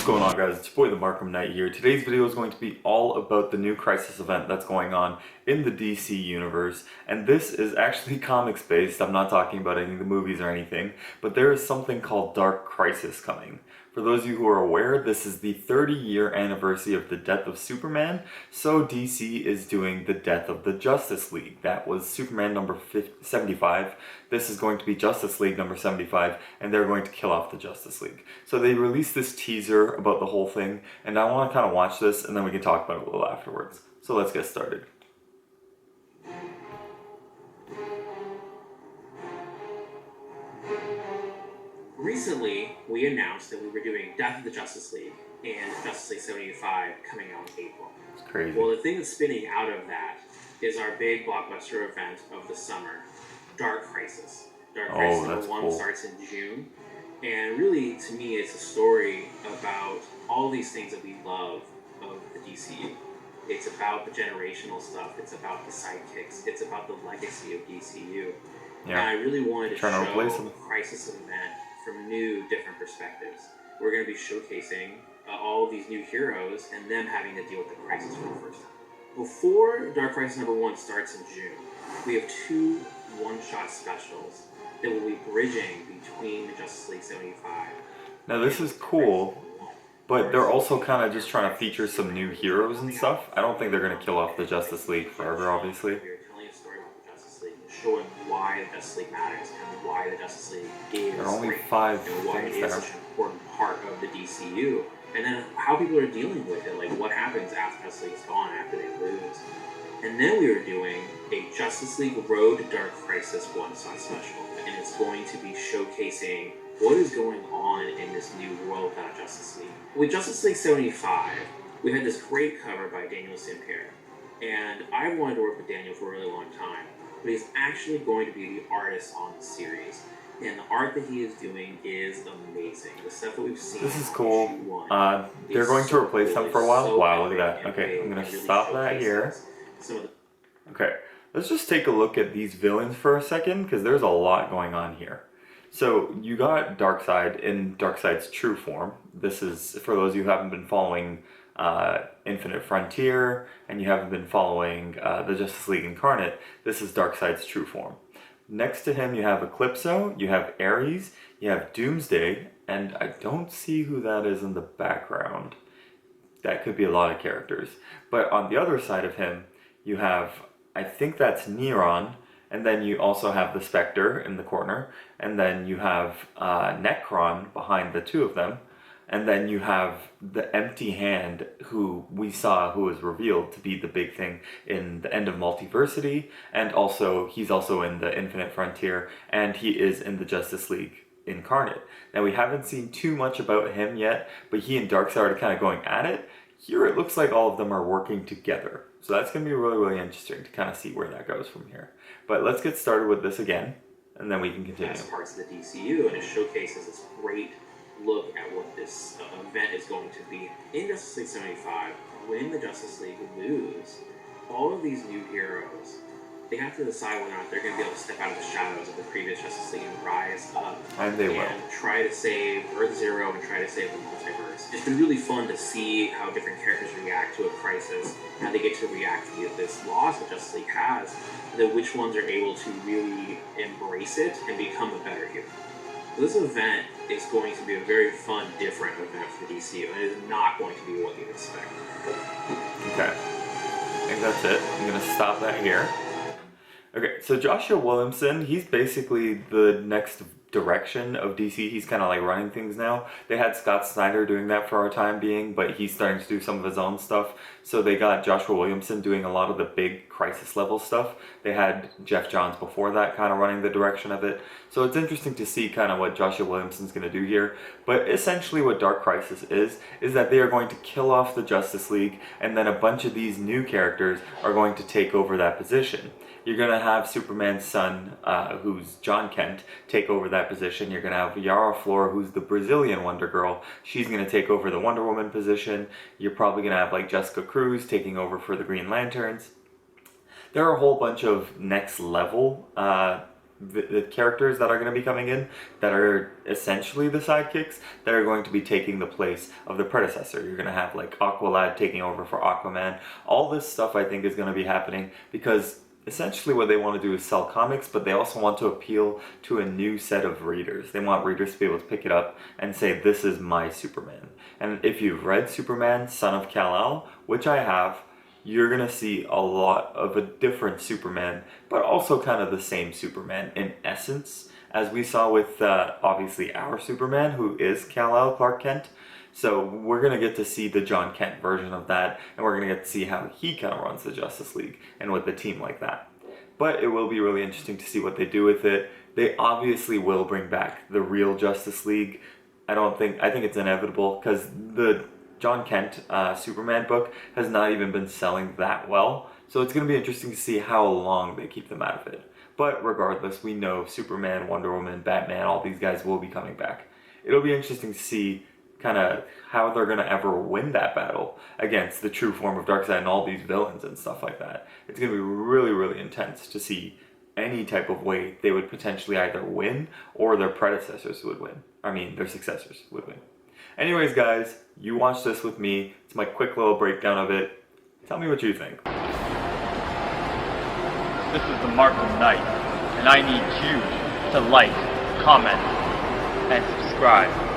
What's going on, guys? It's your boy the Markham Knight here. Today's video is going to be all about the new Crisis event that's going on in the DC universe, and this is actually comics based. I'm not talking about any of the movies or anything, but there is something called Dark Crisis coming. For those of you who are aware, this is the 30-year anniversary of the death of Superman, so DC is doing the death of the Justice League. That was Superman number 75. This is going to be Justice League number 75, and they're going to kill off the Justice League. So they released this teaser about the whole thing, and I want to kind of watch this, and then we can talk about it a little afterwards. So let's get started. Recently, we announced that we were doing Death of the Justice League and Justice League 75 coming out in April. It's crazy. Well, the thing that's spinning out of that is our big blockbuster event of the summer, Dark Crisis. Dark Crisis number 1 starts in June. And really, to me, it's a story about all these things that we love of the DCU. It's about the generational stuff. It's about the sidekicks. It's about the legacy of DCU. Yeah. And I really wanted to show the Crisis event from new, different perspectives. We're going to be showcasing all of these new heroes and them having to deal with the crisis for the first time. Before Dark Crisis number 1 starts in June, we have 2 one-shot specials that will be bridging between the Justice League 75. Now this is cool, but they're also kind of just trying to feature some new heroes and stuff. I don't think they're going to kill off the Justice League forever, obviously. Showing why the Justice League matters and why the Justice League is there are only 5 and why it things is there. such an important part of the DCU, and then how people are dealing with it, like what happens after Justice League is gone, after they lose. And then we were doing a Justice League Road to Dark Crisis one-shot special, and it's going to be showcasing what is going on in this new world without Justice League. With Justice League 75, we had this great cover by Daniel Sinclair, and I wanted to work with Daniel for a really long time. But he's actually going to be the artist on the series. And the art that he is doing is amazing. The stuff that we've seen. This is cool. They're going to replace them for a while. Wow, look at that. Okay, I'm going to stop that here. Okay, let's just take a look at these villains for a second, because there's a lot going on here. So, you got Darkseid in Darkseid's true form. This is, for those of you who haven't been following Infinite Frontier, and you haven't been following the Justice League Incarnate, this is Darkseid's true form. Next to him you have Eclipso, you have Ares, you have Doomsday, and I don't see who that is in the background. That could be a lot of characters. But on the other side of him, you have, I think that's Neron, and then you also have the Spectre in the corner, and then you have Necron behind the two of them. And then you have the Empty Hand, who we saw, who was revealed to be the big thing in the end of Multiversity, and also he's also in the Infinite Frontier, and he is in the Justice League Incarnate. Now we haven't seen too much about him yet, but he and Darkseid are kind of going at it. Here it looks like all of them are working together. So that's going to be really, really interesting to kind of see where that goes from here. But let's get started with this again, and then we can continue. As parts of the DCU, and it showcases this great look at what this event is going to be. In Justice League 75, when the Justice League lose, all of these new heroes, they have to decide whether or not they're going to be able to step out of the shadows of the previous Justice League and rise up and they will try to save Earth Zero and try to save the multiverse. It's been really fun to see how different characters react to a crisis, how they get to react to this loss that Justice League has, and then which ones are able to really embrace it and become a better hero. This event is going to be a very fun, different event for the DCU, and it is not going to be what you expect. Okay, I think that's it. I'm going to stop that here. Okay, so Joshua Williamson, he's basically the next direction of DC. He's kind of like running things now. They had Scott Snyder doing that for our time being, but he's starting to do some of his own stuff. So they got Joshua Williamson doing a lot of the big crisis level stuff. They had Jeff Johns before that kind of running the direction of it. So it's interesting to see kind of what Joshua Williamson's going to do here. But essentially what Dark Crisis is that they are going to kill off the Justice League, and then a bunch of these new characters are going to take over that position. You're going to have Superman's son, who's Jon Kent, take over that position. You're going to have Yara Flor, who's the Brazilian Wonder Girl. She's going to take over the Wonder Woman position. You're probably going to have like Jessica Cruz taking over for the Green Lanterns. There are a whole bunch of next level the characters that are going to be coming in that are essentially the sidekicks that are going to be taking the place of the predecessor. You're going to have like Aqualad taking over for Aquaman. All this stuff I think is going to be happening because essentially what they want to do is sell comics, but they also want to appeal to a new set of readers. They want readers to be able to pick it up and say, this is my Superman. And if you've read Superman, Son of Kal-El, which I have, you're going to see a lot of a different Superman, but also kind of the same Superman in essence, as we saw with obviously our Superman, who is Kal-El, Clark Kent. So we're going to get to see the Jon Kent version of that, and we're going to get to see how he kind of runs the Justice League and with the team like that. But it will be really interesting to see what they do with it. They obviously will bring back the real Justice League. I think it's inevitable because the Jon Kent Superman book has not even been selling that well. So it's going to be interesting to see how long they keep them out of it. But regardless, we know Superman, Wonder Woman, Batman, all these guys will be coming back. It'll be interesting to see kind of how they're going to ever win that battle against the true form of Darkseid and all these villains and stuff like that. It's going to be really, really intense to see any type of way they would potentially either win or their predecessors would win. I mean, their successors would win. Anyways, guys, you watched this with me. It's my quick little breakdown of it. Tell me what you think. This is the Markham Knight, and I need you to like, comment, and subscribe.